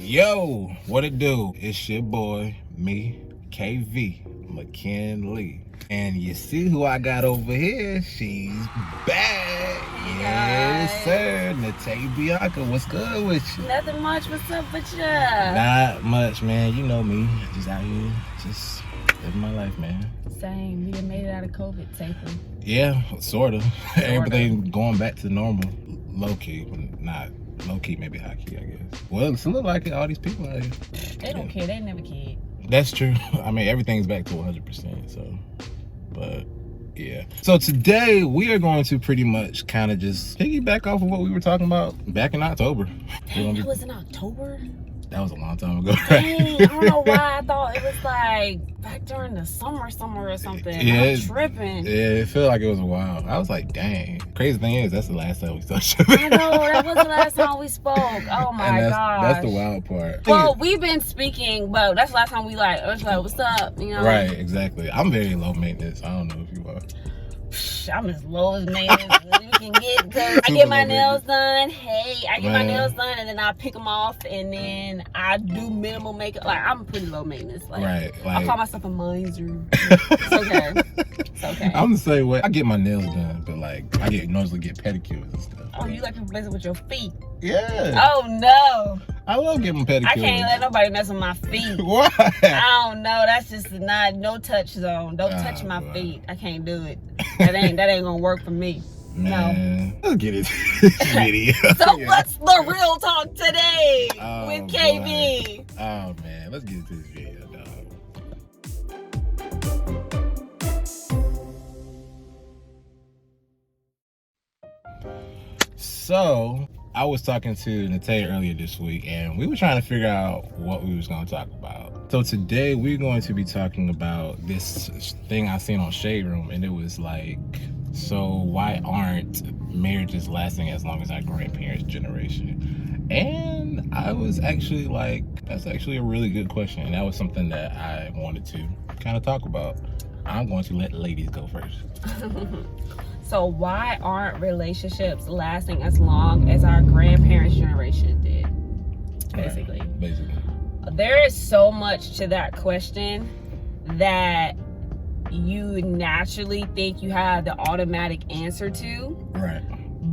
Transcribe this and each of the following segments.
Yo, what it do? It's your boy, me, KV, McKinley. And you see who I got over here? She's back. Yes, sir. Natè Bianca, what's good with you? Nothing much. What's up with you? Not much, man. You know me. Just out here, just living my life, man. Same. We done made it out of COVID safely. Yeah, sort of. Everything going back to normal. Low key, but not low key, maybe high key, I guess. Well, it's a little like it, all these people out here. They don't care. They never cared. That's true. I mean, everything's back to 100%, so. But, yeah. So today, we are going to pretty much kind of just piggyback off of what we were talking about back in October. Dang, it was in October? That was a long time ago. Dang, I don't know why I thought it was like back during the summer or something. Yeah, I'm tripping. Yeah, it felt like it was a while. I was like, dang. Crazy thing is, that's the last time we saw each other. I know, that was the last time we spoke. Oh my gosh. That's the wild part. Well, we've been speaking, but that's the last time we I was like, what's up? You know? Right, exactly. I'm very low maintenance. I don't know if you are. I'm as low as maintenance as you can get because I get my nails done. I get my nails done and then I pick them off and then I do minimal makeup. Like, I'm pretty low maintenance. Like, right. I call myself a miser. It's okay. It's okay. I'm the same way. I get my nails done, but like I normally get pedicures and stuff. Oh, you like to replace it with your feet? Yeah. Oh no. I love getting pedicures. I can't let nobody mess with my feet. Why? I don't know. That's just no touch zone. Don't touch my feet. I can't do it. That ain't gonna work for me. Man, let's get into this video. So what's the real talk today with KB? Boy. Oh man, let's get into this video, dog. So I was talking to Natè earlier this week, and we were trying to figure out what we was going to talk about. So today we're going to be talking about this thing I seen on Shade Room, and it was like, so why aren't marriages lasting as long as our grandparents' generation? And I was actually like, that's actually a really good question, and that was something that I wanted to kind of talk about. I'm going to let ladies go first. So why aren't relationships lasting as long as our grandparents' generation did? Basically. Right. Basically. There is so much to that question that you naturally think you have the automatic answer to. Right.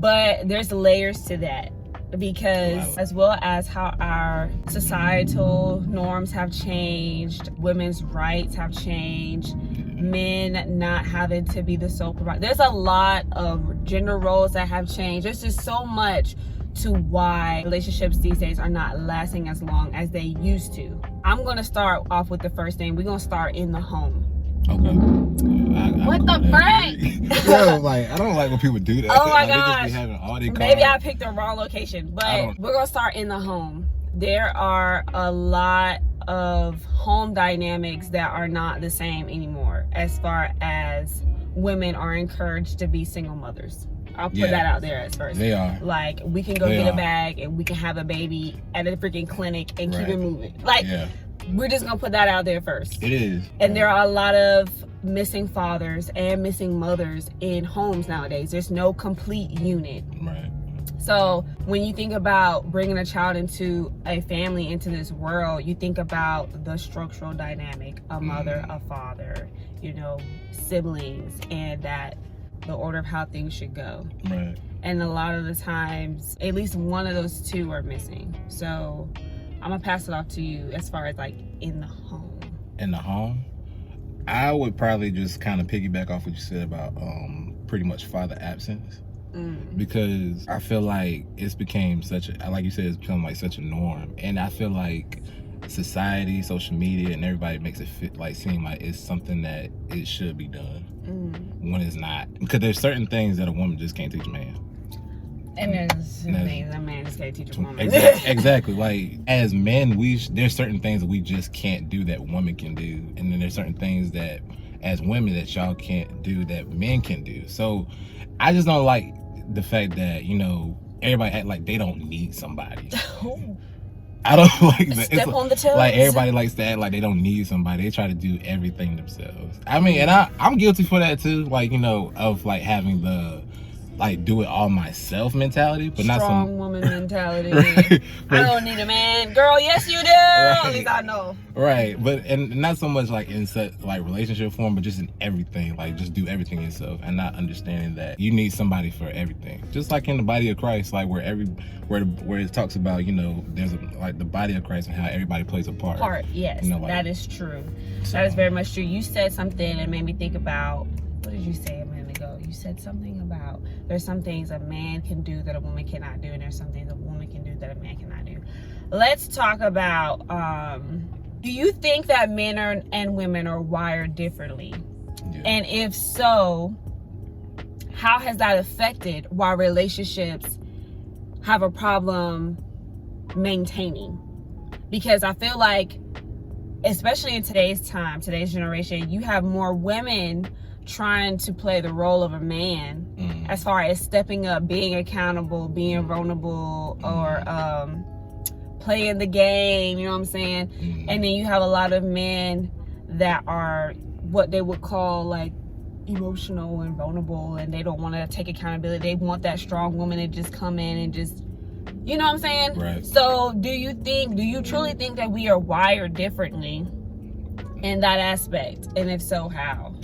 But there's layers to that. Because as well as how our societal norms have changed, women's rights have changed, men not having to be the sole provider. There's a lot of gender roles that have changed. There's just so much to why relationships these days are not lasting as long as they used to. I'm going to start off with the first thing. We're going to start in the home. Okay. What the frick? Yo, like, I don't like when people do that. Oh my gosh. They just be having all their Maybe I picked the wrong location, but we're going to start in the home. There are a lot of home dynamics that are not the same anymore as far as women are encouraged to be single mothers. I'll put that out there at first. They are. Like, we can go get a bag and we can have a baby at a freaking clinic and keep it moving. Like, we're just gonna put that out there first. It is. And there are a lot of missing fathers and missing mothers in homes nowadays. There's no complete unit. Right. So when you think about bringing a child into a family, into this world, you think about the structural dynamic, a mother, a father, siblings, and that the order of how things should go. Right. And a lot of the times, at least one of those two are missing. So I'm gonna pass it off to you as far as like in the home. In the home, I would probably just kind of piggyback off what you said about pretty much father absence. Because I feel like it's became like you said, it's become like such a norm. And I feel like society, social media, and everybody makes it seem like it's something that it should be done when it's not. Because there's certain things that a woman just can't teach a man. And there's things a man just can't teach a woman. Exactly. Like, as men, there's certain things that we just can't do that women can do. And then there's certain things that as women that y'all can't do that men can do. So I just don't like the fact that, everybody act like they don't need somebody. I don't like that. Step on the toes. Like, everybody likes to act like they don't need somebody. They try to do everything themselves. I mean, and I'm guilty for that too. Like, of like having the like do it all myself mentality, but not strong woman mentality. Right. I don't need a man, girl. Yes, you do. At least I know. Right, but and not so much like in set like relationship form, but just in everything. Like just do everything yourself, and not understanding that you need somebody for everything. Just like in the body of Christ, like where it talks about, you know, there's like the body of Christ and how everybody plays a part. Yes, you know, like, that is true. So. That is very much true. You said something that made me think about, what did you say a minute ago? You said something about there's some things a man can do that a woman cannot do, and there's some things a woman can do that a man cannot do. Let's talk about, do you think that men and women are wired differently? Yeah. And if so, how has that affected why relationships have a problem maintaining? Because I feel like, especially in today's time, today's generation, you have more women trying to play the role of a man as far as stepping up, being accountable, being vulnerable, or playing the game, you know what I'm saying? And then you have a lot of men that are what they would call like emotional and vulnerable, and they don't want to take accountability. They want that strong woman to just come in and just, you know what I'm saying? Right. So do you truly think that we are wired differently in that aspect? And if so, how?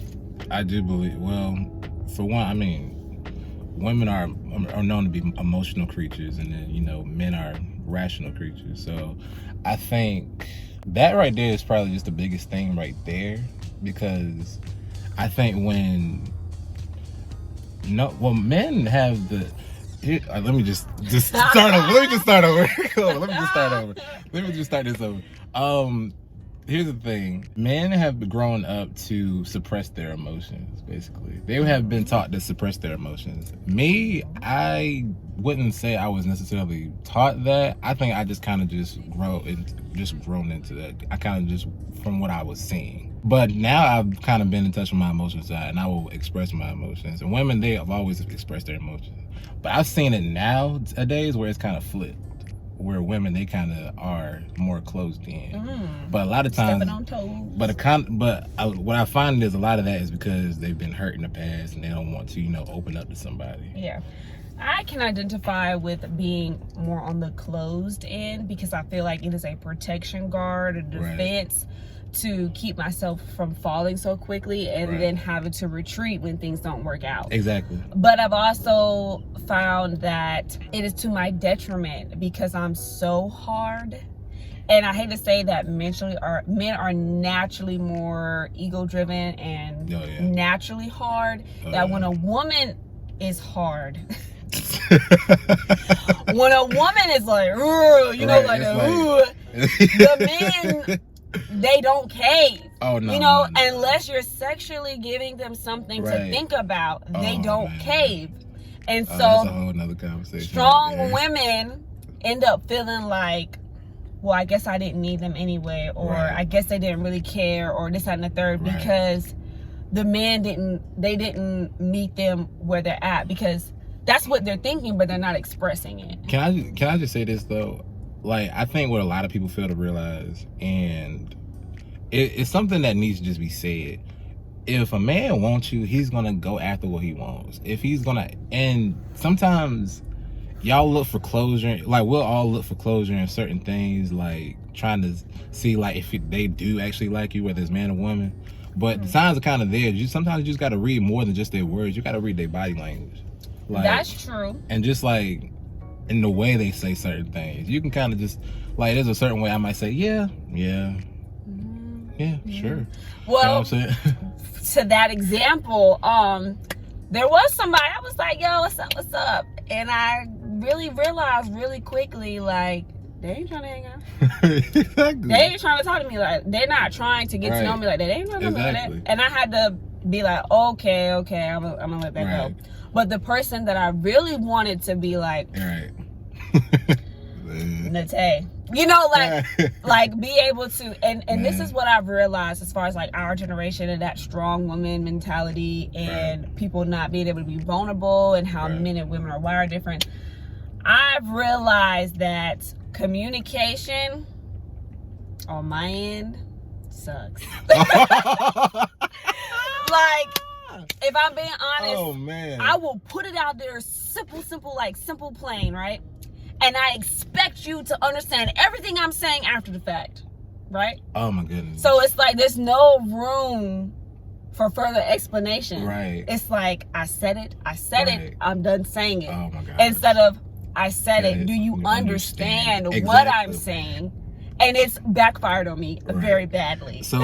I do believe, well, for one, I mean, women are known to be emotional creatures, and then, you know, men are rational creatures. So I think that right there is probably just the biggest thing right there, because I think men have the let me just start over. Let me just start over. Let me just start this over. Here's the thing. Men have grown up to suppress their emotions, basically. They have been taught to suppress their emotions. Me, I wouldn't say I was necessarily taught that. I think I just kind of grown into that. I kind of just, from what I was seeing. But now I've kind of been in touch with my emotional side, and I will express my emotions. And women, they have always expressed their emotions. But I've seen it nowadays where it's kind of flipped, where women, they kind of are more closed in. But a lot of times, stepping on toes. What I find is a lot of that is because they've been hurt in the past and they don't want to, you know, open up to somebody. Yeah. I can identify with being more on the closed end, because I feel like it is a protection guard, a defense, to keep myself from falling so quickly and then having to retreat when things don't work out. Exactly. But I've also found that it is to my detriment, because I'm so hard. And I hate to say that men are naturally more ego driven and naturally hard. When a woman is hard, when a woman is like, you know, the men, they don't cave. Oh no. You know, unless you're sexually giving them something to think about, they don't cave. And so that's a whole nother conversation. Strong women end up feeling like, well, I guess I didn't need them anyway, or I guess they didn't really care, or this, that, and the third, because the man didn't meet them where they're at, because that's what they're thinking, but they're not expressing it. Can I just say this though? Like, I think what a lot of people fail to realize, and it's something that needs to just be said. If a man wants you, he's gonna go after what he wants. And sometimes y'all look for closure. Like, we'll all look for closure in certain things, like trying to see like if they do actually like you, whether it's man or woman. But the signs are kind of there. Sometimes you just gotta read more than just their words. You gotta read their body language. Like, that's true. And just like in the way they say certain things, you can kind of just like, there's a certain way I might say, yeah, sure. Well, you know what I'm saying? To that example, there was somebody, I was like, yo, what's up? And I really realized really quickly, like, they ain't trying to hang out. Exactly. They ain't trying to talk to me. Like, they're not trying to get to know me like that. They ain't trying to know me like that. And I had to be like, okay, I'm gonna let that go. But the person that I really wanted to be like, Natè, you know, like be able to, and this is what I've realized as far as like our generation and that strong woman mentality, and people not being able to be vulnerable, and how men and women are wired different. I've realized that communication on my end sucks. Like, if I'm being honest, oh man, I will put it out there simple, plain, right? And I expect you to understand everything I'm saying after the fact, right? Oh my goodness. So it's like there's no room for further explanation. Right. It's like I said it, I'm done saying it. Oh my God. Instead of I said it, do you understand exactly what I'm saying? And it's backfired on me very badly. So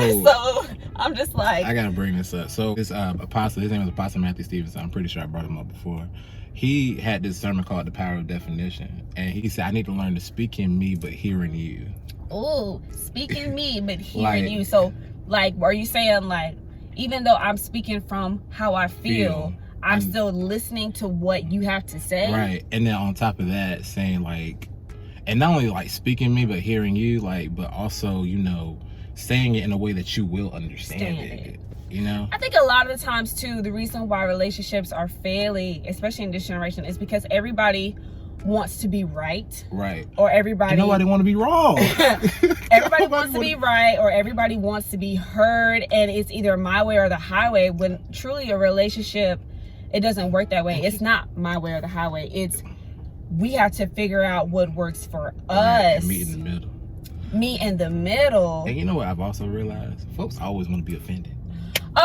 I'm just like, I gotta bring this up. So this apostle, his name is Apostle Matthew Stevenson. I'm pretty sure I brought him up before. He had this sermon called The Power of Definition, and he said, I need to learn to speak in me but hear in you. Oh, speak in me but hear in you. So like, are you saying like, even though I'm speaking from how I feel, I'm still listening to what you have to say? Right. And then on top of that, saying like, and not only like speaking me but hearing you, like, but also, you know, saying it in a way that you will understand it. You know, I think a lot of the times too, the reason why relationships are failing, especially in this generation, is because everybody wants to be right. Right. Or everybody. And nobody want to be wrong. Everybody wants to be right, or everybody wants to be heard, and it's either my way or the highway. When truly a relationship, it doesn't work that way. It's not my way or the highway. It's we have to figure out what works for us. And meet in the middle. Meet in the middle. And you know what I've also realized? Folks always want to be offended.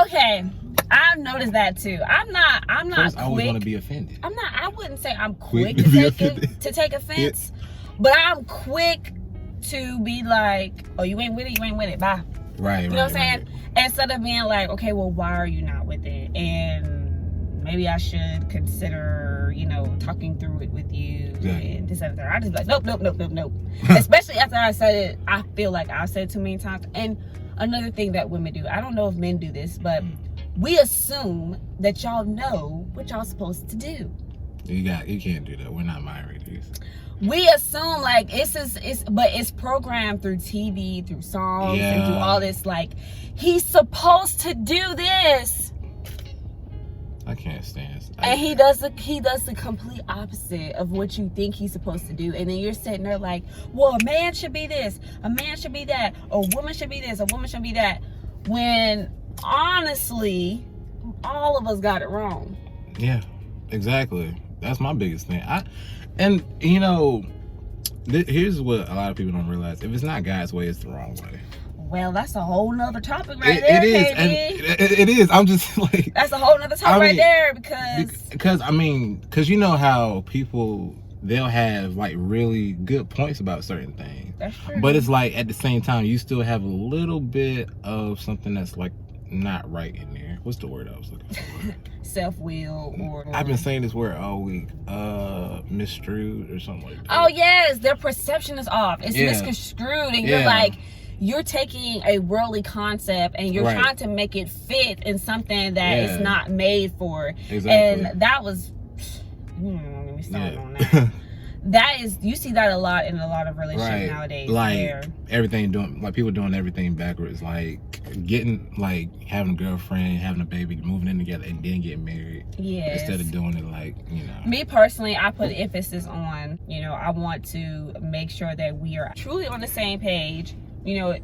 Okay, I've noticed that too. I'm not folks quick. always want to be offended. I wouldn't say I'm quick to take offense, but I'm quick to be like, oh, you ain't with it, bye. Right. You know what I'm saying? Instead of being like, okay, well, why are you not with it? And maybe I should consider, you know, talking through it with you and this and that. I just be like, nope. Especially after I said it, I feel like I've said it too many times. And another thing that women do, I don't know if men do this, but we assume that y'all know what y'all supposed to do. You can't do that. We're not mind readers. We assume like it's programmed through TV, through songs, and through all this. Like, he's supposed to do this. I can't stand it. And he does the complete opposite of what you think he's supposed to do. And then you're sitting there like, well, a man should be this, a man should be that, a woman should be this, a woman should be that. When honestly, all of us got it wrong. Yeah, exactly. That's my biggest thing. And you know, here's what a lot of people don't realize: if it's not God's way, it's the wrong way. Well, that's a whole nother topic right there, baby. It is. I'm just like, that's a whole nother topic right there because you know how people, they'll have like really good points about certain things. That's true. But it's like at the same time, you still have a little bit of something that's like not right in there. What's the word I was looking for? Self-will or I've been saying this word all week. Misconstrued or something like that. Oh yes, their perception is off. It's misconstrued, and you're like, you're taking a worldly concept and you're trying to make it fit in something that it's not made for. Exactly. And that was, let me start on that. That is, you see that a lot in a lot of relationships nowadays. Like people doing everything backwards, like having a girlfriend, having a baby, moving in together, and then getting married. Yeah. Instead of doing it like, you know. Me personally, I put emphasis on, you know, I want to make sure that we are truly on the same page, you know,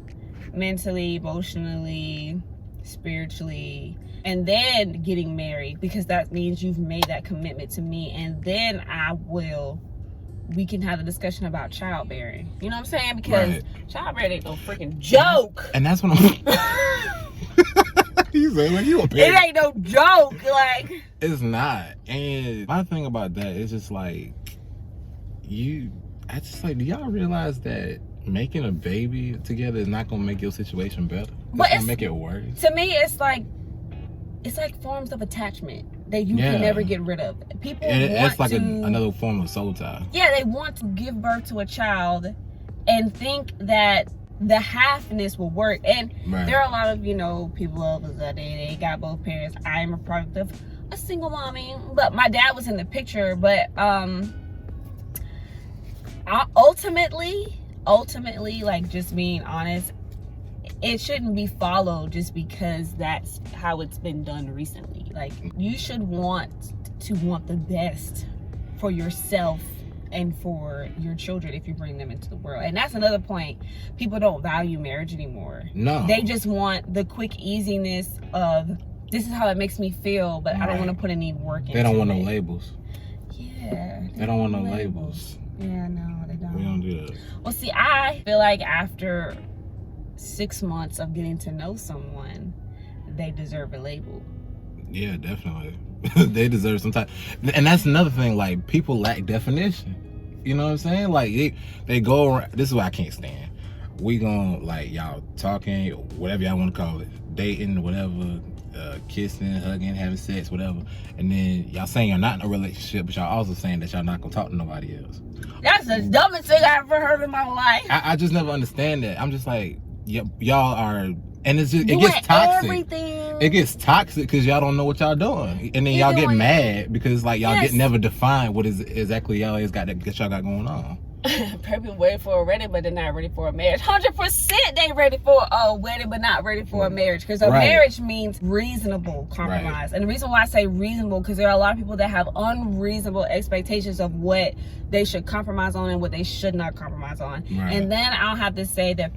mentally, emotionally, spiritually, and then getting married, because that means you've made that commitment to me, and then we can have a discussion about childbearing. You know what I'm saying? Because childbearing ain't no freaking joke. And that's what I'm you say like you a parent. It ain't no joke. Like, it's not. And my thing about that is just like, do y'all realize that making a baby together is not gonna make your situation better? It's gonna make it worse. To me, it's like forms of attachment that you can never get rid of. People it's like another form of soul tie. Yeah, they want to give birth to a child and think that the halfness will work. And there are a lot of, you know, people that they got both parents. I am a product of a single mommy, but my dad was in the picture. But ultimately, like, just being honest, it shouldn't be followed just because that's how it's been done recently. Like, you should want the best for yourself and for your children if you bring them into the world. And that's another point. People don't value marriage anymore. No. They just want the quick easiness of this is how it makes me feel, but I don't want to put any work into it. They don't want no labels. Yeah. They don't want no labels. Yeah, no, they don't. We don't do that. Well, see, I feel like after 6 months of getting to know someone, they deserve a label. Yeah, definitely. They deserve some time. And that's another thing, like, people lack definition. You know what I'm saying? Like, they go around. This is what I can't stand. We gonna, like, y'all talking, whatever y'all want to call it, dating, whatever, kissing, hugging, having sex, whatever. And then y'all saying you're not in a relationship, but y'all also saying that y'all not gonna talk to nobody else. That's the dumbest thing I ever heard in my life. I just never understand that. I'm just like, y'all are, and it's just, it gets toxic. Everything. It gets toxic because y'all don't know what y'all doing, and then y'all get mad because like y'all get never define what is exactly y'all got going on. People waiting for a wedding, but they're not ready for a marriage. 100% they ready for a wedding, but not ready for a marriage. Because a marriage means reasonable compromise. And the reason why I say reasonable, because there are a lot of people that have unreasonable expectations of what they should compromise on and what they should not compromise on. And then I'll have to say that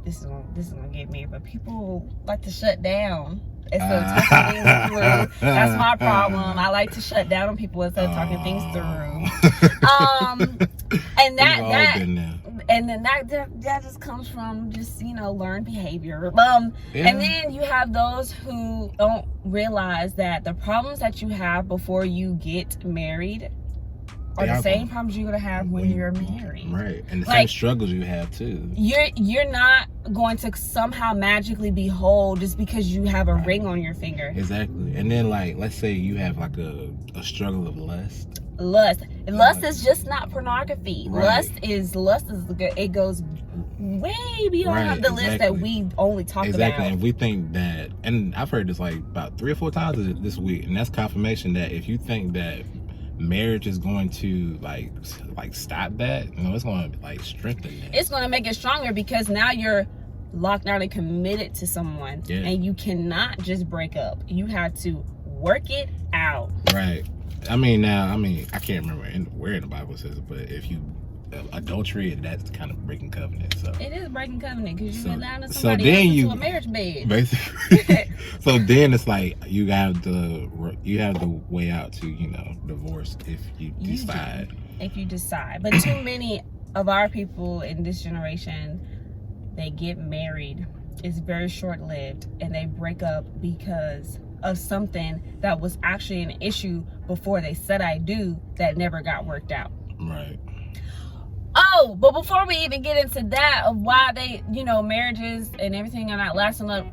this is gonna get me, but people like to shut down instead of talking things through. That's my problem. I like to shut down on people instead of talking things through. And that just comes from just, you know, learned behavior. And then you have those who don't realize that the problems that you have before you get married are the same problems you're gonna have when you're married. Right. And the same struggles you have too. You're not going to somehow magically be whole just because you have a ring on your finger. Exactly. And then, like, let's say you have like a struggle of lust. Lust is just not pornography. Lust is it goes way beyond the list that we only talk about. And we think that, and I've heard this like about 3 or 4 times this week, and that's confirmation that if you think that marriage is going to like stop that, you know, it's going to like strengthen it. It's going to make it stronger because now you're locked down and committed to someone, and you cannot just break up. You have to work it out. Right. I can't remember where in the Bible says it, but if you adultery, that's kind of breaking covenant. So it is breaking covenant because you went down to somebody else into a marriage bed. Basically. So then it's like you have the way out to, you know, divorce if you decide. If you decide, but too many of our people in this generation, they get married. It's very short-lived, and they break up because of something that was actually an issue before they said I do that never got worked out. Right. Oh, but before we even get into that of why they, you know, marriages and everything are not lasting up,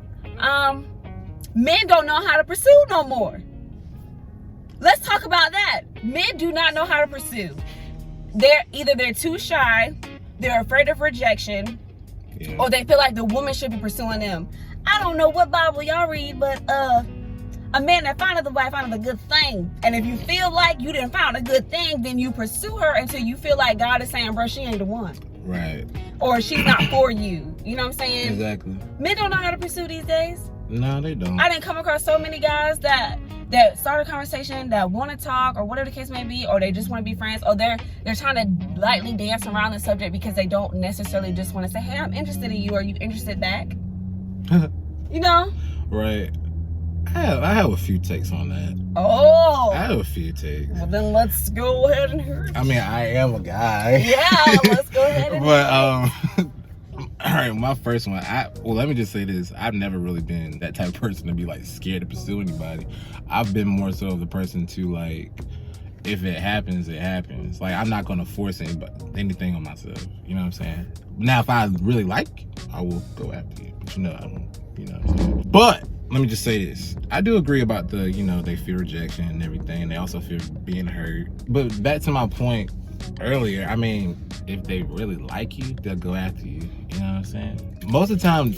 men don't know how to pursue no more. Let's talk about that. Men do not know how to pursue. They're too shy, they're afraid of rejection, or they feel like the woman should be pursuing them. I don't know what Bible y'all read, but a man that findeth a wife findeth a good thing. And if you feel like you didn't find a good thing, then you pursue her until you feel like God is saying, bro, she ain't the one. Right. Or she's not for you. You know what I'm saying? Exactly. Men don't know how to pursue these days. No, they don't. I didn't come across so many guys that start a conversation, that want to talk, or whatever the case may be, or they just want to be friends, or they're trying to lightly dance around the subject because they don't necessarily just want to say, hey, I'm interested in you. Are you interested back? You know? Right. I have a few takes on that. Oh. I have a few takes. Well, then let's go ahead and hear it. I mean, I am a guy. Yeah, let's go ahead and But, all right, my first one. Let me just say this. I've never really been that type of person to be, like, scared to pursue anybody. I've been more so of the person to, like, if it happens, it happens. Like, I'm not going to force anything on myself. You know what I'm saying? Now, if I really like you, I will go after you. But, you know, I don't, you know what I'm saying? But let me just say this. I do agree about the, you know, they fear rejection and everything. They also fear being hurt. But back to my point earlier, I mean, if they really like you, they'll go after you. You know what I'm saying? Most of the time,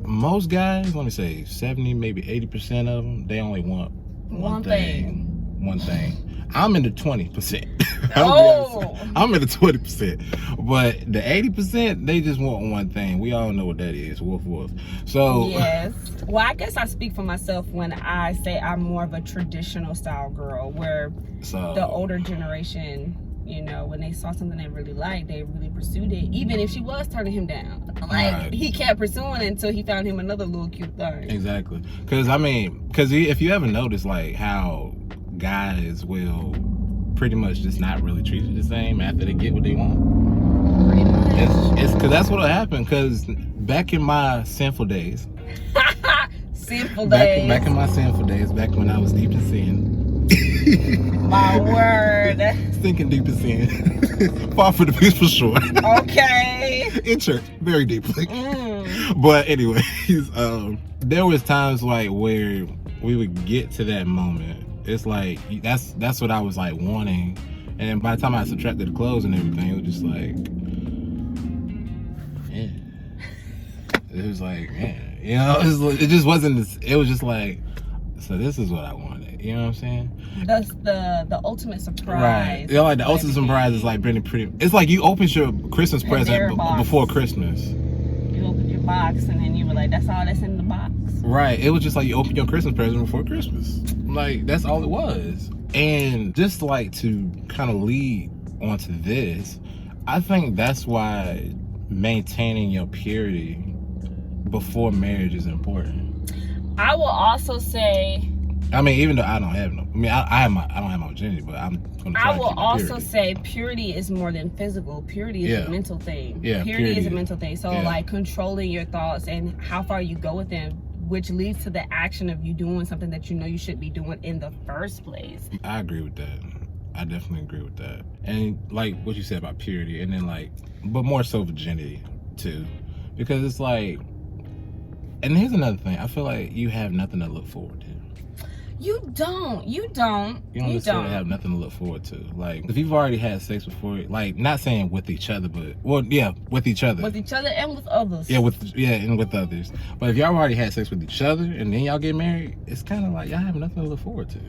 most guys, let me say 70, maybe 80% of them, they only want one thing. One thing. I'm in the 20%. I'm in the 20%. But the 80%, they just want one thing. We all know what that is. Woof, woof. So yes. Well, I guess I speak for myself when I say I'm more of a traditional style girl, where the older generation You know, when they saw something they really liked, they really pursued it, even if she was turning him down. Like, Right. he kept pursuing it until he found him another little cute thing. Exactly. Because, I mean, if you ever notice, like, how guys will pretty much just not really treat you the same after they get what they want. Pretty much. It's because that's what'll happen. Because back in my sinful days, Sinful days. back in my sinful days, back when I was deep in sin. My word. Thinking deep in sin. Far from the peace for sure. Okay. In church, very deeply. But anyways, there was times like where we would get to that moment. It's like that's what I was like wanting, and by the time I subtracted the clothes and everything, it was just like, man. It was like, man, you know, it just wasn't. It was just like, so this is what I wanted. You know what I'm saying? That's the ultimate surprise. Right. Yeah, like the ultimate surprise is like pretty. It's like you opened your Christmas present before Christmas. You opened your box and then you were like, that's all that's in the box. Right. It was just like you opened your Christmas present before Christmas. Like, that's all it was. And just like to kind of lead onto this, I think that's why maintaining your purity before marriage is important. I will also say, I mean, even though I don't have no, I mean, I don't have my virginity, but I'm gonna try I will to keep my also purity. say purity is more than physical. Purity is a mental thing. Yeah, purity is a mental thing. So yeah. like controlling your thoughts and how far you go with them, which leads to the action of you doing something that you know you should be doing in the first place. I agree with that. I definitely agree with that. And like what you said about purity, and then like, but more so virginity too, because it's like, and here's another thing. I feel like you have nothing to look forward to. You don't. You don't necessarily have nothing to look forward to. Like, if you've already had sex before, like, not saying with each other, but, well, yeah, with each other. With each other and with others. Yeah, and with others. But if y'all already had sex with each other and then y'all get married, it's kind of like y'all have nothing to look forward to.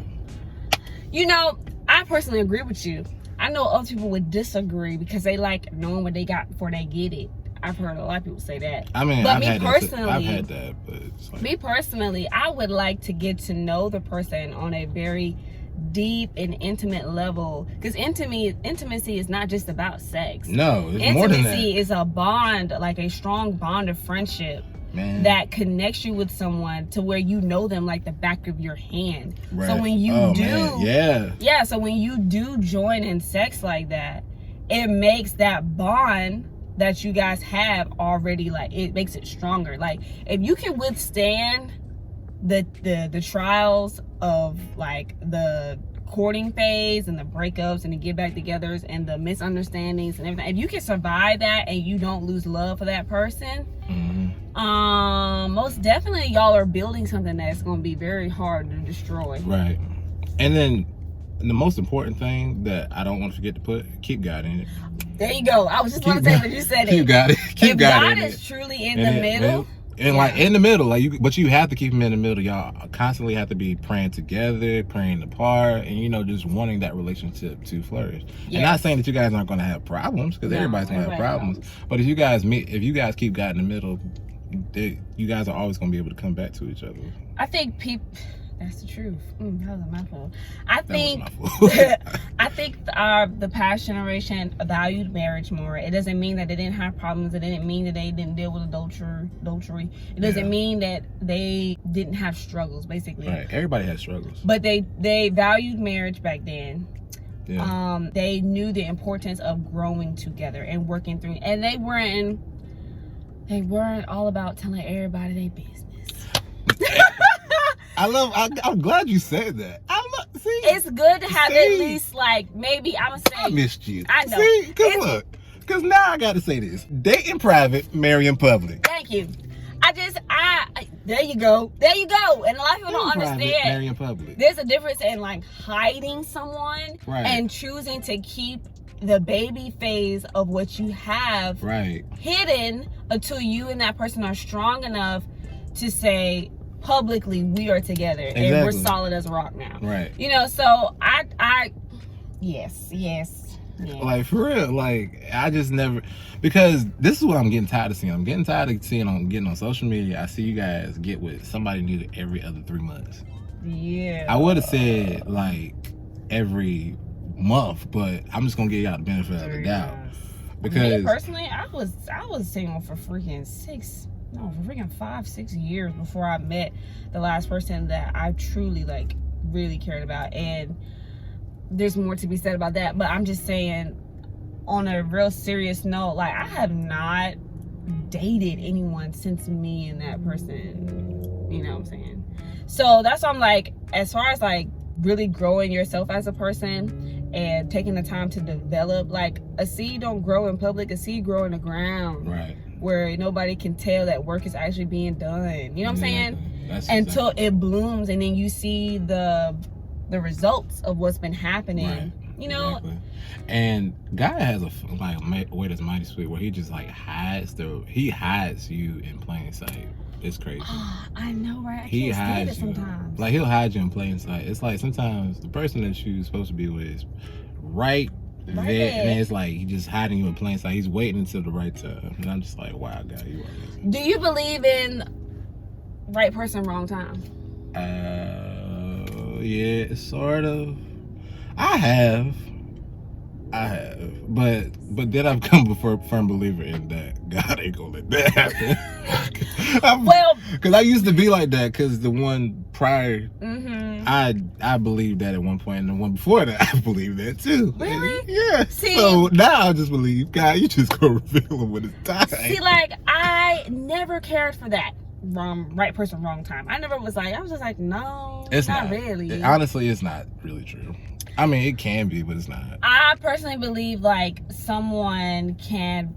You know, I personally agree with you. I know other people would disagree because they like knowing what they got before they get it. I've heard a lot of people say that. I mean, but I've had personally, that, but it's like, me personally, I would like to get to know the person on a very deep and intimate level, because intimacy is not just about sex. No, it's more than that. Intimacy is a bond, like a strong bond of friendship. Man. That connects you with someone to where you know them like the back of your hand. Right. So when you so when you do join in sex like that, it makes that bond that you guys have already, like, it makes it stronger. Like, if you can withstand the trials of like the courting phase and the breakups and the get back togethers and the misunderstandings and everything, if you can survive that and you don't lose love for that person, most definitely y'all are building something that's going to be very hard to destroy. Right. And then the most important thing that I don't want to forget to put, keep God in it. There you go. I was just going to say when you said it. Keep God in it. If God is truly in the middle. And like in the middle, like but you have to keep him in the middle. Y'all constantly have to be praying together, praying apart, and just wanting that relationship to flourish. Yes. And not saying that you guys aren't going to have problems, because everybody's going to have problems. But if you guys keep God in the middle, you guys are always going to be able to come back to each other. I think people. That's the truth. That was a mouthful. I think the past generation valued marriage more. It doesn't mean that they didn't have problems. It didn't mean that they didn't deal with adultery. It doesn't mean that they didn't have struggles, basically. Right. Everybody has struggles. But they valued marriage back then. Yeah. They knew the importance of growing together and working through. And they weren't all about telling everybody their business. I'm glad you said that. It's good to have at least, like, maybe I'm gonna say I missed you. I know. See, because now I gotta say this: date in private, marry in public. Thank you. There you go. And a lot of people don't understand. Marry in public. There's a difference in like hiding someone and choosing to keep the baby phase of what you have hidden until you and that person are strong enough to say publicly, we are together and we're solid as a rock now. Right. So yes. Like, for real, like, I just never, because this is what I'm getting tired of seeing. I'm getting tired of getting on social media. I see you guys get with somebody new every other 3 months. Yeah. I would have said like every month, but I'm just gonna give y'all the benefit of the doubt. Because me personally, I was single for freaking 5-6 years before I met the last person that I truly like really cared about. And there's more to be said about that, but I'm just saying, on a real serious note, like, I have not dated anyone since me and that person, you know what I'm saying? So that's why I'm like, as far as like really growing yourself as a person and taking the time to develop, like, a seed don't grow in public, a seed grow in the ground, right, where nobody can tell that work is actually being done, you know what I'm saying? That's until it blooms, and then you see the results of what's been happening, right, you know. exactly. And God has a way that's mighty sweet, where he just like hides you in plain sight. It's crazy. I know, right? He hides you. Sometimes. Like, he'll hide you in plain sight. It's like sometimes the person that you're supposed to be with is right there, and then it's like he just hiding you in plain sight. He's waiting until the right time, and I'm just like, wow, God, you are amazing. Do you believe in right person, wrong time? Yeah, sort of. I have, but then I've come before a firm believer in that God ain't gonna let that happen. Well, because I used to be like that. Because the one prior, I believed that at one point, and the one before that, I believed that too. Really? Yeah. See, so now I just believe God. You just gonna reveal him when it's time. See, like, I never cared for that. Right person, wrong time. I was just like, no, it's not really. Honestly, it's not really true. I mean, it can be, but it's not. I personally believe like someone can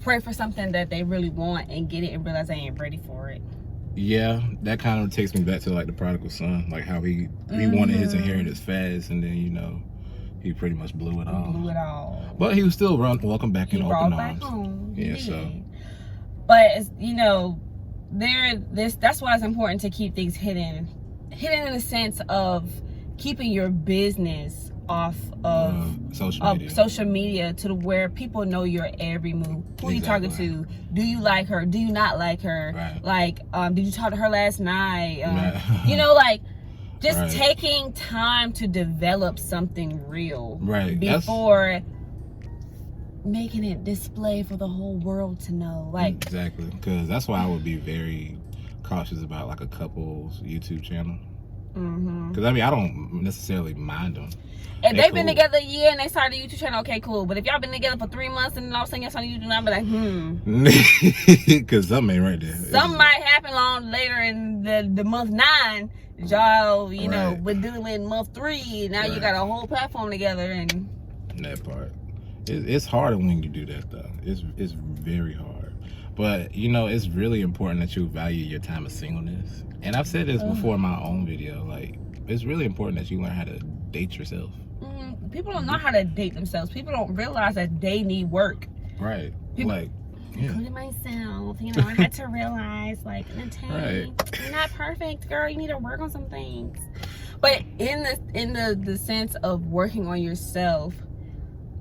pray for something that they really want and get it and realize they ain't ready for it. Yeah, that kind of takes me back to like the prodigal son, like how he wanted his inheritance fast, and then, you know, he pretty much blew it all. But he was still welcome back in open arms. Home. Yeah, so. But it's, you know, that's why it's important to keep things hidden in the sense of keeping your business off of social media to where people know your every move. Who are you talking to? Do you like her? Do you not like her? Right. Like, did you talk to her last night? You know, like, just taking time to develop something real before making it display for the whole world to know. Like, exactly, because that's why I would be very cautious about like a couple's YouTube channel. Because I mean, I don't necessarily mind them. If they've been together a year and they started a YouTube channel, okay, cool. But if y'all been together for 3 months and all of a sudden y'all started YouTube, I'll be like, Because something ain't right there. Something might happen later in the month 9. Y'all, you know, we're dealing with month 3. Now you got a whole platform together, and that part. It's harder when you do that, though. It's very hard. But, you know, it's really important that you value your time of singleness. And I've said this before in my own video. Like, it's really important that you learn how to date yourself. People don't know how to date themselves. People don't realize that they need work. Right. Including myself. You know, I had to realize, like, Natè, you're not perfect, girl. You need to work on some things. But in the sense of working on yourself,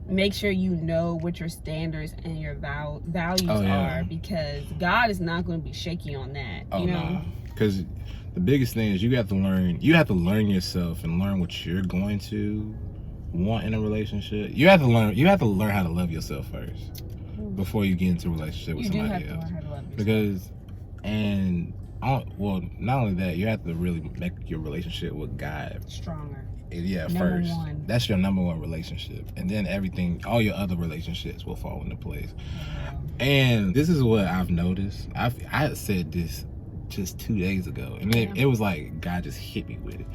make sure you know what your standards and your values are, because God is not going to be shaky on that. You know, because the biggest thing is you have to learn yourself and learn what you're going to want in a relationship. You have to learn how to love yourself first before you get into a relationship with somebody else. Because not only that, you have to really make your relationship with God stronger. Yeah, first. That's your number one relationship. And then all your other relationships will fall into place. And this is what I've noticed. I had said this just 2 days ago. And it was like God just hit me with it.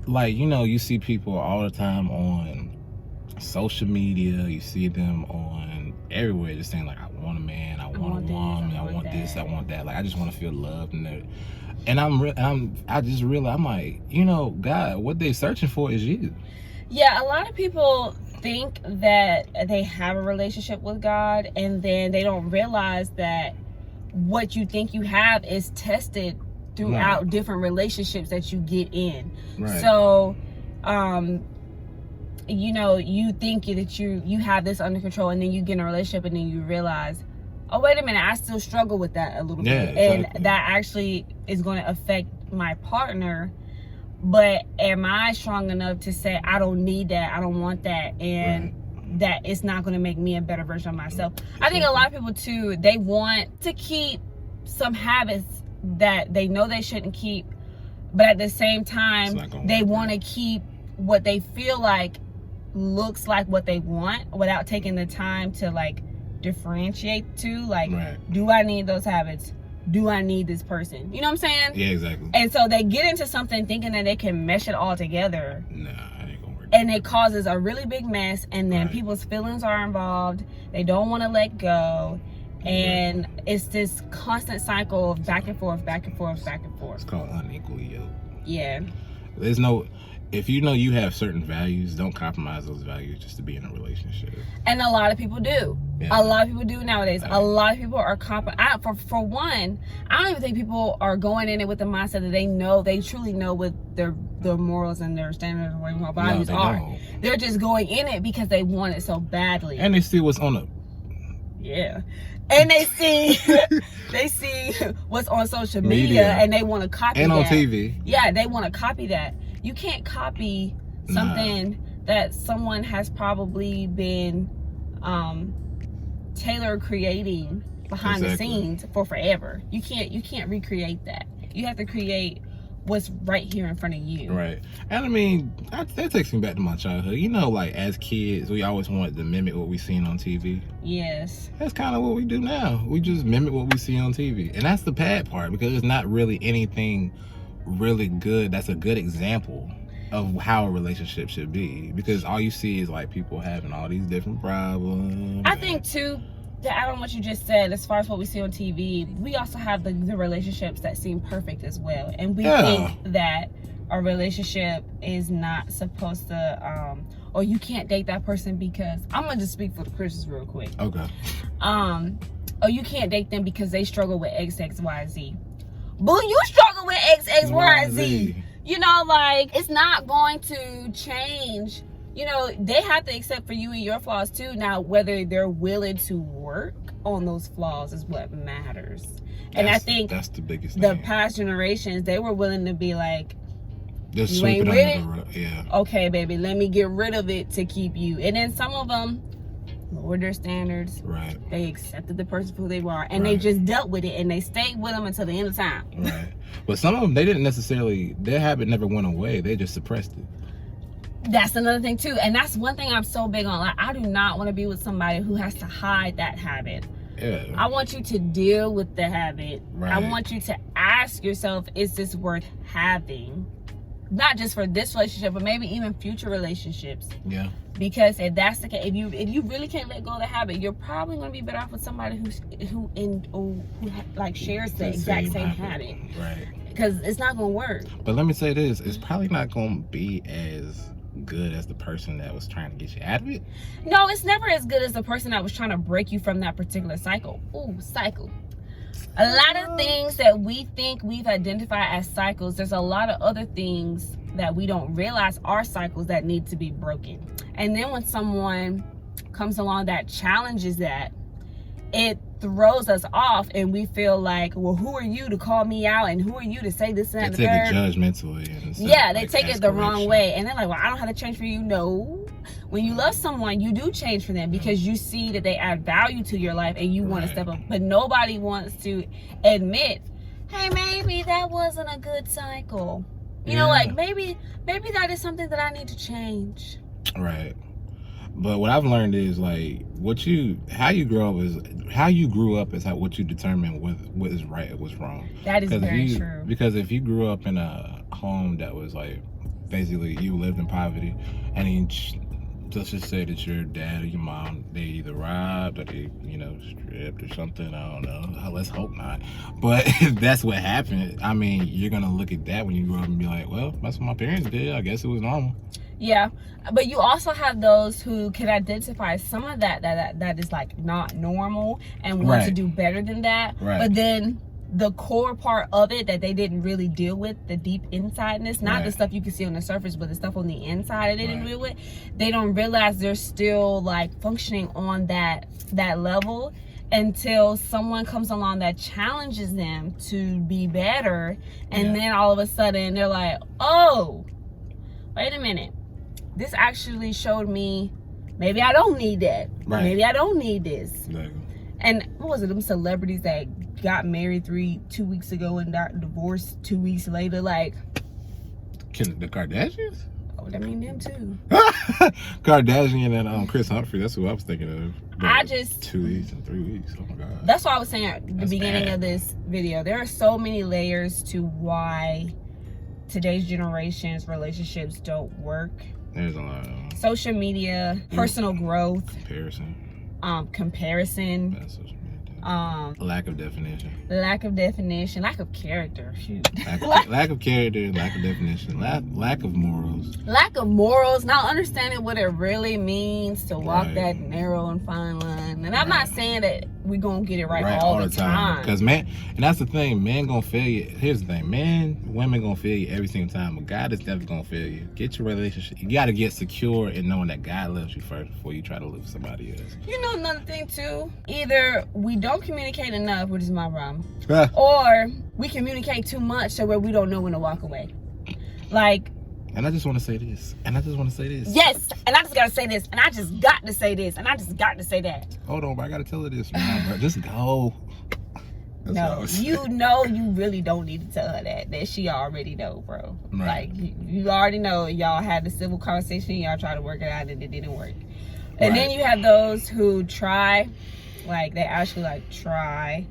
Like, you know, you see people all the time on social media. You see them on everywhere just saying, like, I want a man, I want a woman, I want this, I want that. Like, I just want to feel loved and that. And I just realized, I'm like, you know, God, what they're searching for is you. Yeah, a lot of people think that they have a relationship with God, and then they don't realize that what you think you have is tested throughout different relationships that you get in. So, you know, you think that you have this under control, and then you get in a relationship, and then you realize, oh, wait a minute, I still struggle with that a little bit. Exactly. And that actually is going to affect my partner but am I strong enough to say I don't need that, I don't want that, and that it's not going to make me a better version of myself? I think a lot of people too, they want to keep some habits that they know they shouldn't keep, but at the same time they want to keep what they feel like looks like what they want without taking the time to like differentiate to like, do I need those habits? Do I need this person? You know what I'm saying? Yeah, exactly. And so they get into something thinking that they can mesh it all together. Nah, it ain't gonna work. And it causes a really big mess, and then people's feelings are involved. They don't want to let go. And it's this constant cycle of back and forth, back and forth, back and forth. It's called unequally yoked. Yeah. There's no, if you know you have certain values, don't compromise those values just to be in a relationship. And a lot of people do. Yeah. A lot of people do nowadays. A lot of people are for one, I don't even think people are going in it with the mindset that they truly know what their morals and their standards and what values are. Don't. They're just going in it because they want it so badly. And they see what's on the... Yeah. And they see what's on social media and they want to copy that. And on TV. Yeah, they want to copy that. You can't copy something that someone has probably been tailor creating behind the scenes for forever. You can't recreate that. You have to create what's right here in front of you. Right. And I mean, that takes me back to my childhood. You know, like as kids, we always wanted to mimic what we seen on TV. Yes. That's kind of what we do now. We just mimic what we see on TV. And that's the bad part, because it's not really anything really good that's a good example of how a relationship should be, because all you see is like people having all these different problems. I think too, to add on what you just said, as far as what we see on TV, we also have the relationships that seem perfect as well, and we think that a relationship is not supposed to or you can't date that person because, I'm gonna just speak for the Christians real quick. Okay. Or you can't date them because they struggle with XXYZ. Boo, you struggle with XXYZ. You know, like, it's not going to change. You know, they have to accept for you and your flaws too. Now, whether they're willing to work on those flaws is what matters. And I think that's the biggest thing. The past generations, they were willing to be like, just you ain't with it? Yeah. Okay, baby, let me get rid of it to keep you. And then some of them lowered their standards. Right. They accepted the person for who they were, and they just dealt with it, and they stayed with them until the end of time. Right. But some of them, they didn't necessarily, their habit never went away. They just suppressed it. That's another thing too, and that's one thing I'm so big on. Like, I do not want to be with somebody who has to hide that habit. Yeah. I want you to deal with the habit. Right. I want you to ask yourself, is this worth having? Not just for this relationship, but maybe even future relationships. Yeah. Because if that's the case, if you really can't let go of the habit, you're probably going to be better off with somebody who shares the exact same habit. Right. Because it's not going to work. But let me say this: it's probably not going to be as good as the person that was trying to get you out of it. No, it's never as good as the person that was trying to break you from that particular cycle. Ooh, cycle. A lot of things that we think we've identified as cycles, there's a lot of other things that we don't realize are cycles that need to be broken. And then when someone comes along that challenges that, it throws us off, and we feel like, well, who are you to call me out, and who are you to say this and that? They take it judgmentally. Yeah, they take it the wrong way, and they're like, well, I don't have to change for you. No. When you love someone, you do change for them because you see that they add value to your life and you want to step up. But nobody wants to admit, hey, maybe that wasn't a good cycle. You know, like maybe that is something that I need to change. Right. But what I've learned is like how you grew up is what you determine what is right and what's wrong. That is very true. Because if you grew up in a home that was like, basically you lived in poverty, and then let's just say that your dad or your mom, they either robbed or they, stripped or something. I don't know. Let's hope not. But if that's what happened, I mean, you're going to look at that when you grow up and be like, well, that's what my parents did. I guess it was normal. Yeah. But you also have those who can identify some of that is like not normal and want to do better than that. Right. But then the core part of it that they didn't really deal with, the deep insideness, not the stuff you can see on the surface, but the stuff on the inside they didn't deal with, they don't realize they're still like functioning on that level, until someone comes along that challenges them to be better. And then all of a sudden they're like, oh, wait a minute. This actually showed me maybe I don't need that. Right. Maybe I don't need this. Exactly. And what was it? Them celebrities that got married 2 weeks ago and got divorced 2 weeks later. Like, The Kardashians? oh, that mean them too. Kardashian and Chris Humphrey. That's who I was thinking of. But I just 2 weeks and 3 weeks. Oh my God. That's what I was saying at the That's beginning bad. of this video. There are so many layers to why today's generation's relationships don't work. There's a lot of Social media, personal growth, comparison, That's social media. lack Lack of definition. lack of character. Shoot. Lack of character, lack of definition, lack of morals. Lack of morals, not understanding what it really means to walk Right. that narrow and fine line. And I'm not saying that we're gonna get it right, Right, all the time. Because man, and that's the thing, men gonna fail you. Here's the thing, women gonna fail you every single time, but God is definitely gonna fail you. Get your relationship. You gotta get secure in knowing that God loves you first before you try to live with somebody else. You know another thing too? Either we don't communicate enough, which is my problem, or we communicate too much so where we don't know when to walk away. Like, And I just want to say this. yes, and I just gotta say this, and I just got to say this, and I just got to say that. Hold on, bro. I gotta tell her this, man. Bro. Just go. That's all I No, was saying. you know you really don't need to tell her that she already know, bro. Right. Like, you already know. Y'all had the civil conversation, y'all tried to work it out, and it didn't work. And then Right. you have those who try, like, they actually, like, try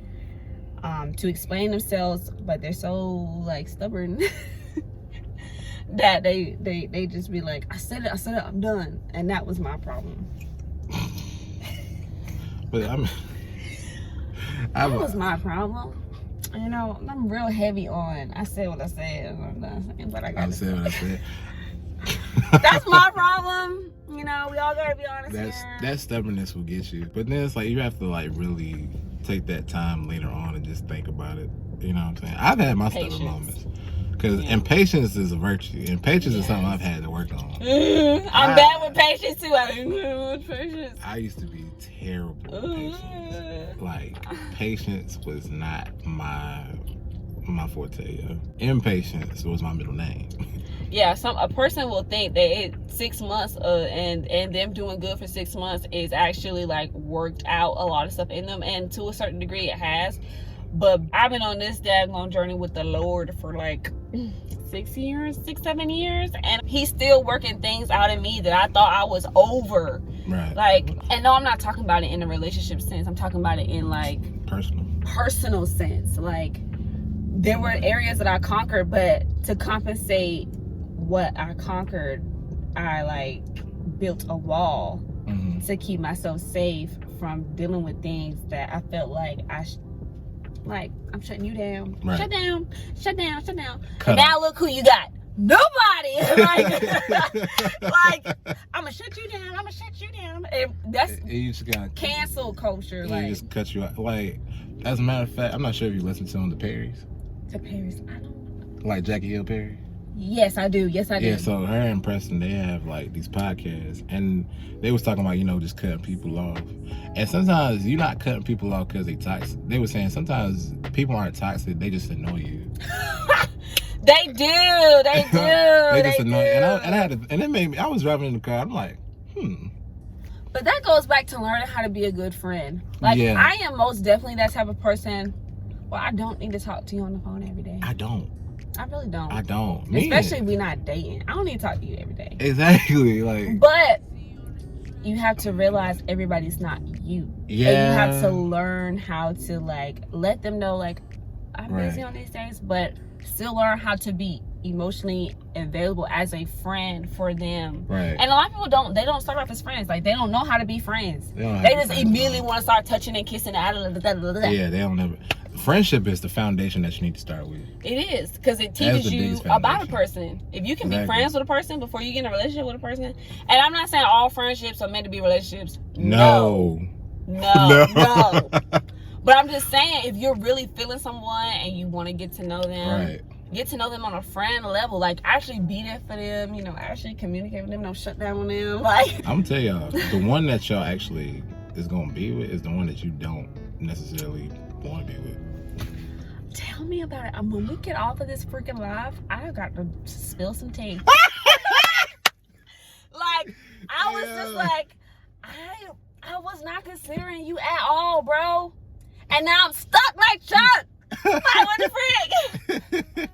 to explain themselves, but they're so, like, stubborn that they just be like, I said it, I'm done. And that was my problem. But That was my problem. You know, I'm real heavy on, I said what I said, and I'm done saying what I I gotta said what I said. That's my problem. You know, we all gotta be honest here. That stubbornness will get you. But then it's like you have to like really take that time later on and just think about it. You know what I'm saying? I've had my Patience. stubborn moments. Because impatience is a virtue. And patience is something I've had to work on. I'm bad with patience too. I'm bad with patience. I used to be terrible with patience. Like, patience was not my forte, yo. Impatience was my middle name. Yeah, a person will think that 6 months and them doing good for 6 months is actually like worked out a lot of stuff in them, and to a certain degree it has. But I've been on this daggone journey with the Lord for like 6 years, 7 years, and He's still working things out in me that I thought I was over. Right. Like, and no, I'm not talking about it in a relationship sense. I'm talking about it in like personal sense. Like, there were areas that I conquered, but to compensate what I conquered, I like built a wall to keep myself safe from dealing with things that I felt like I'm shutting you down. Right. Shut down. Cut Now off. look who you got. Nobody. like, I'm gonna shut you down. And that's You just gotta cancel culture. He Like, just cut you out. Like, as a matter of fact, I'm not sure if you listen to him, the Perrys. to Paris, I don't. Like Jackie Hill Perry. Yes, I do. Yeah, so her and Preston, they have like these podcasts, and they was talking about, you know, just cutting people off. And sometimes you're not cutting people off because they toxic. They were saying sometimes people aren't toxic, they just annoy you. They do. They just annoy you. And it made me, I was driving in the car, I'm like, But that goes back to learning how to be a good friend. Like, Yeah. I am most definitely that type of person. Well, I don't need to talk to you on the phone every day. I don't. I really don't. I don't. Especially if we're not dating. I don't need to talk to you every day. Exactly. Like, But you have to realize everybody's not you. yeah. And you have to learn how to, like, let them know, like, I'm Right. busy on these days, but still learn how to be emotionally available as a friend for them. Right. And a lot of people they don't start off as friends. Like, they don't know how to be friends. They don't have They to be just friends, immediately no. want to start touching and kissing. Yeah, they don't ever. Friendship is the foundation that you need to start with. It is, because it That's teaches the you biggest about a foundation. person. If you can be Exactly. friends with a person before you get in a relationship with a person, and I'm not saying all friendships are meant to be relationships. No. No. But I'm just saying, if you're really feeling someone and you want to get to know them, Right. get to know them on a friend level, like actually be there for them, you know, actually communicate with them, don't shut down on them. Like, I'm gonna tell y'all, the one that y'all actually is gonna be with is the one that you don't necessarily want to be with. Tell me about it. When we get off of this freaking live, I got to spill some tea. Like, I was just like, I was not considering you at all, bro. And now I'm stuck like Chuck. Like, what the frick?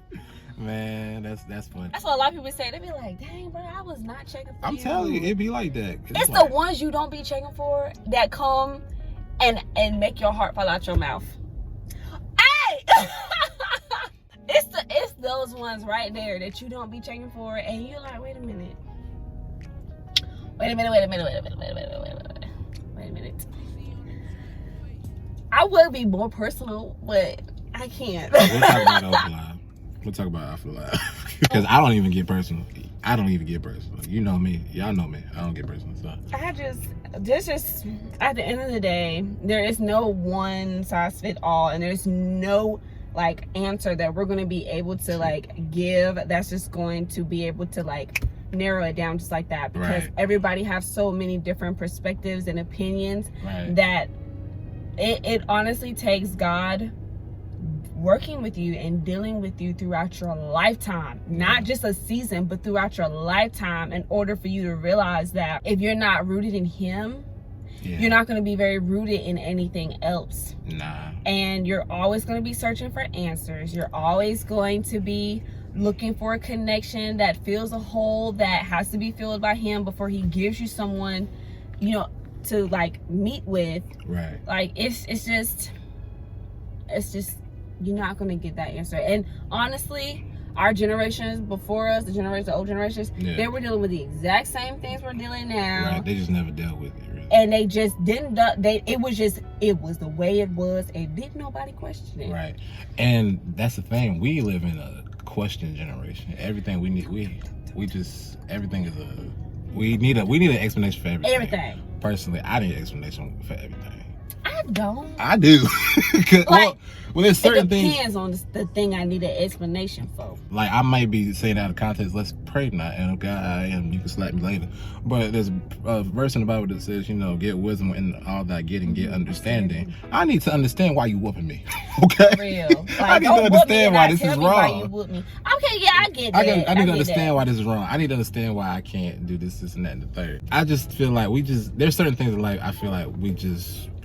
Man, that's funny. That's what a lot of people say. They be like, dang, bro, I was not checking for you. I'm telling you, it be like that. It's like, the ones you don't be checking for that come and make your heart fall out your mouth. Hey! It's those ones right there that you don't be checking for, and you're like, wait a minute. I would be more personal, but I can't. We'll talk about it offline. We'll talk about it after live. Because I don't even get personal. You know me. Y'all know me. I don't get personal. So there's just, at the end of the day, there is no one size fit all, and there's no like answer that we're going to be able to like give that's just going to be able to like narrow it down just like that, because everybody has so many different perspectives and opinions that it honestly takes God working with you and dealing with you throughout your lifetime, not just a season, but throughout your lifetime, in order for you to realize that if you're not rooted in Him, you're not going to be very rooted in anything else. Nah. And you're always going to be searching for answers. You're always going to be looking for a connection that fills a hole that has to be filled by Him before He gives you someone, you know, to like meet with. Right. Like it's just you're not going to get that answer. And honestly, our generations before us, the old generations, they were dealing with the exact same things we're dealing now. Right. They just never dealt with it. And they just didn't. It was the way it was, and didn't nobody question it. Right, and that's the thing. We live in a question generation. Everything we need, everything is we need an explanation for everything. Everything. Personally, I need an explanation for everything. I don't. I do. Like, well, there's certain things. It depends on the thing I need an explanation for. Like, I might be saying out of context, let's pray tonight, and God, and you can slap me later. But there's a verse in the Bible that says, you know, get wisdom and all that get understanding. I need to understand why you whooping me. Okay? Real. Like, I need to understand why this is wrong. Why you whoop me. Okay, yeah, I get that. I need to understand why this is wrong. I need to understand why I can't do this, and that, and the third. I just feel like there's certain things in life I feel like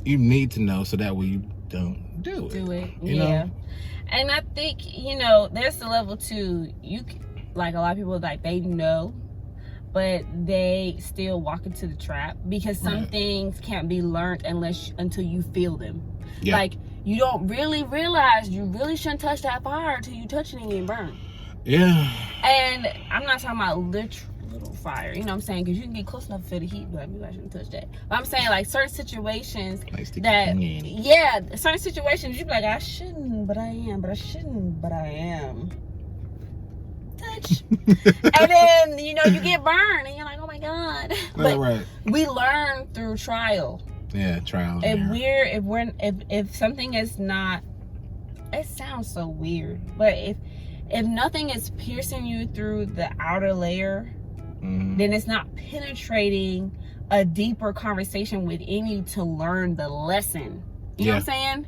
you need to know so that way you don't do it. You know? And I think, you know, there's the level too. Like a lot of people, like they know, but they still walk into the trap because some things can't be learned until you feel them. Yeah. Like you don't really realize you really shouldn't touch that fire until you touch it and get burned. Yeah. And I'm not talking about literal fire, you know what I'm saying? Because you can get close enough to feel the heat, but maybe I shouldn't touch that. But I'm saying like certain situations certain situations you be like, I shouldn't, but I am, but I shouldn't, but I am. Touch. And then, you know, you get burned and you're like, oh my God. But we learn through trial. Yeah, trial. If something is not, it sounds so weird, but if nothing is piercing you through the outer layer, then it's not penetrating a deeper conversation within you to learn the lesson. You know what I'm saying?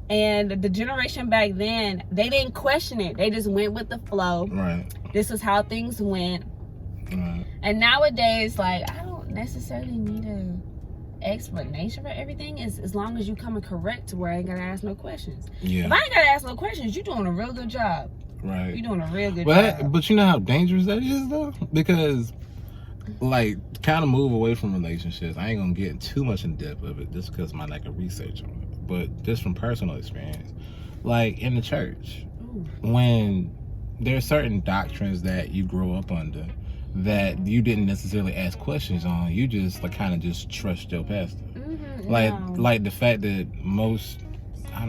And the generation back then, they didn't question it. They just went with the flow. Right. This is how things went. Right. And nowadays, like, I don't necessarily need an explanation for everything as long as you coming correct to where I ain't gotta ask no questions. Yeah. If I ain't gotta ask no questions, you're doing a real good job. Right. You're doing a real good job. But you know how dangerous that is, though? Because, like, kind of move away from relationships. I ain't going to get too much in depth of it just because of my lack of research on it. But just from personal experience. Like, in the church, when there are certain doctrines that you grow up under that you didn't necessarily ask questions on, you just, like, kind of just trust your pastor. Like the fact that most of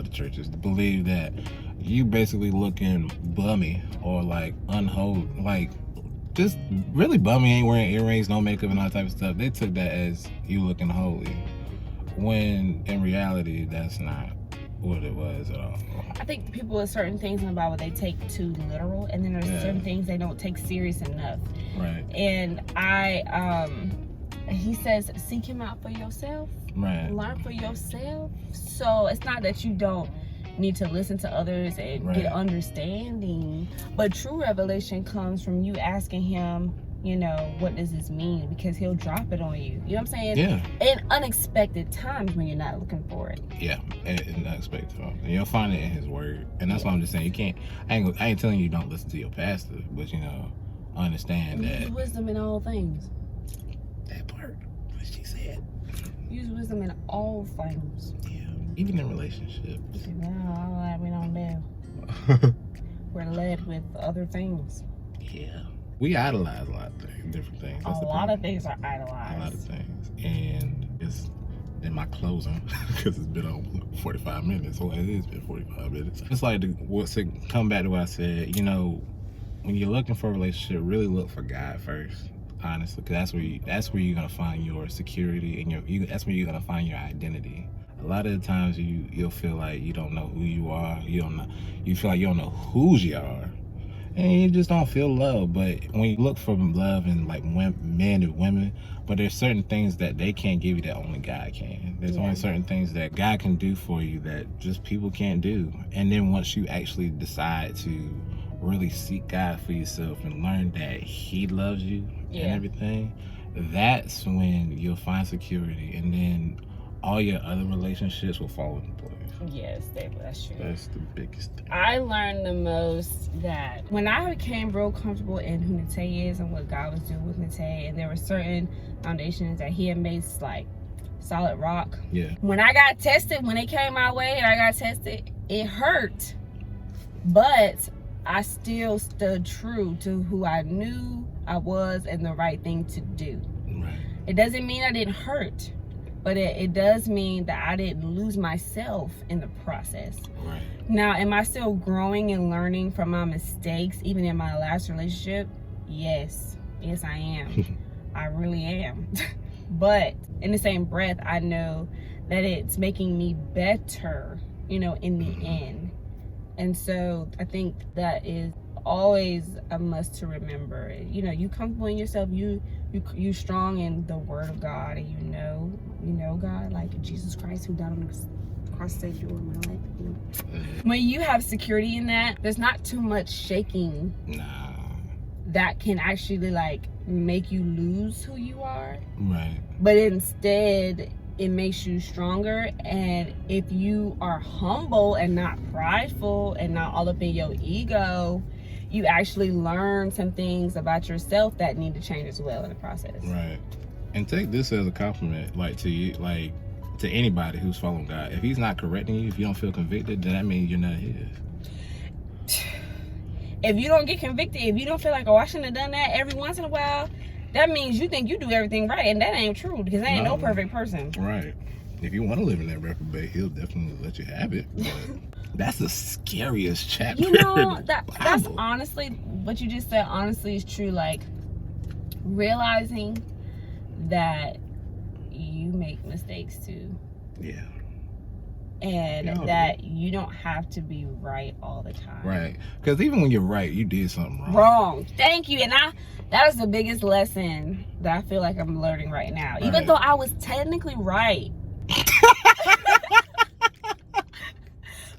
the churches believe that you basically looking bummy or like unholy, like just really bummy, ain't wearing earrings, no makeup and all that type of stuff. They took that as you looking holy, when in reality that's not what it was at all. I think people with certain things in the Bible they take too literal, and then there's certain things they don't take serious enough. Right. And he says, seek Him out for yourself. Right. Learn for yourself. So it's not that you don't need to listen to others and get understanding, but true revelation comes from you asking him, you know, what does this mean? Because he'll drop it on you. You know what I'm saying? Yeah. In unexpected times when you're not looking for it. Yeah, in unexpected times. And you'll find it in his word. And that's why I'm just saying, you can't, I ain't telling you don't listen to your pastor, but, you know, understand that. Use wisdom in all things. That part, what she said. Use wisdom in all things. Yeah, even in relationships. No, we don't do. We're led with other things. Yeah. We idolize a lot of things, different things. A lot of things are idolized. A lot of things. And it's in my closing, because it's been on 45 minutes. Well, it has been 45 minutes. It's like, to come back to what I said, you know, when you're looking for a relationship, really look for God first, honestly, because that's where you're going to find your security, and that's where you're going to find your identity. A lot of the times you'll feel like you don't know who you are. You feel like you don't know whose you are. And you just don't feel love. But when you look for love in like men and women, but there's certain things that they can't give you that only God can. There's only certain things that God can do for you that just people can't do. And then once you actually decide to really seek God for yourself and learn that He loves you and everything, that's when you'll find security, and then all your other relationships will fall into place. Yes, that's true. That's the biggest thing. I learned the most that when I became real comfortable in who Natè is and what God was doing with Natè, and there were certain foundations that He had made like solid rock. Yeah. When I got tested, when it came my way and I got tested, it hurt. But I still stood true to who I knew I was and the right thing to do. Right. It doesn't mean I didn't hurt. But it does mean that I didn't lose myself in the process. Right. Now, am I still growing and learning from my mistakes, even in my last relationship? Yes. Yes, I am. I really am. But in the same breath, I know that it's making me better, you know, in the end. And so I think that is always a must to remember. You know, you comfortable in yourself, you strong in the word of God, and you know God, like Jesus Christ who died on the cross to save you in my life. You know? When you have security in that, there's not too much shaking that can actually like make you lose who you are. Right. But instead it makes you stronger. And if you are humble and not prideful and not all up in your ego, you actually learn some things about yourself that need to change as well in the process. Right. And take this as a compliment, like to you, like to anybody who's following God. If He's not correcting you, if you don't feel convicted, then that means you're not His. If you don't get convicted, if you don't feel like, oh, I shouldn't have done that every once in a while, that means you think you do everything right, and that ain't true, because there ain't no perfect person. Right. If you want to live in that reprobate, He'll definitely let you have it. But that's the scariest chapter. You know, that's honestly, what you just said honestly is true. Like, realizing that you make mistakes too. Yeah. And that you don't have to be right all the time. Right. Because even when you're right, you did something wrong. Wrong. Thank you. And that is the biggest lesson that I feel like I'm learning right now. Right. Even though I was technically right.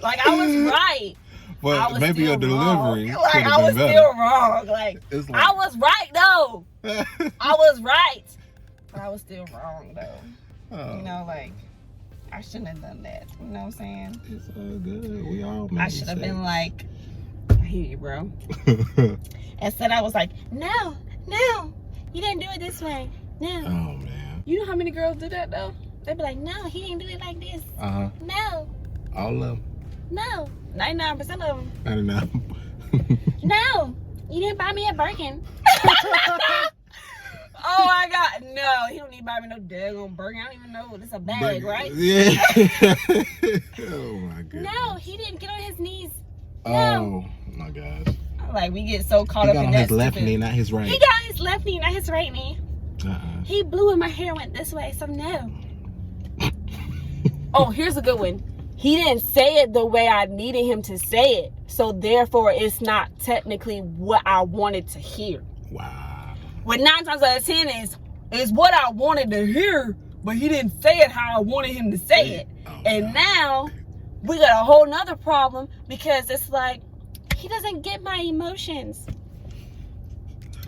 Like, I was right. But maybe your delivery like, I was still wrong. Like, I was right, though. I was right. But I was still wrong, though. Oh. You know, like, I shouldn't have done that. You know what I'm saying? It's all good. We all make I should have been like, I hear you, bro. Instead, I was like, no, you didn't do it this way. No. Oh, man. You know how many girls do that, though? They'd be like, no, he didn't do it like this. Uh-huh. No. All of them? No. 99% of them. 99. No. You didn't buy me a Birkin. Oh my God, no, he don't need to buy me no daggone Birkin. I don't even know. It's a bag, right? Yeah. Oh my God. No, he didn't get on his knees. No. Oh my gosh. Like, we get so caught up in that. He got on his left knee, not his right. He got his left knee, not his right knee. He blew and my hair went this way, so no. Oh, here's a good one. He didn't say it the way I needed him to say it, so therefore it's not technically what I wanted to hear. Wow. What 9 times out of 10 is what I wanted to hear, but he didn't say it how I wanted him to say it. Oh, and now we got a whole nother problem because it's like, he doesn't get my emotions.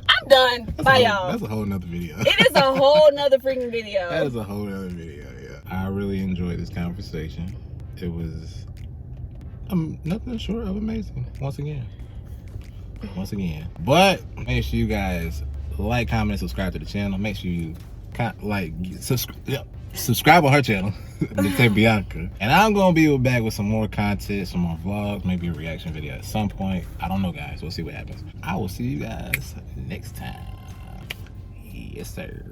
I'm done. Bye, y'all. That's a whole nother video. It is a whole nother freaking video. That is a whole other video, yeah. I really enjoyed this conversation. It was nothing short of amazing, once again. But make sure you guys like, comment, subscribe to the channel. Make sure you subscribe on her channel, Natè Bianca. And I'm gonna be back with some more content, some more vlogs, maybe a reaction video at some point. I don't know, guys. We'll see what happens. I will see you guys next time. Yes, sir.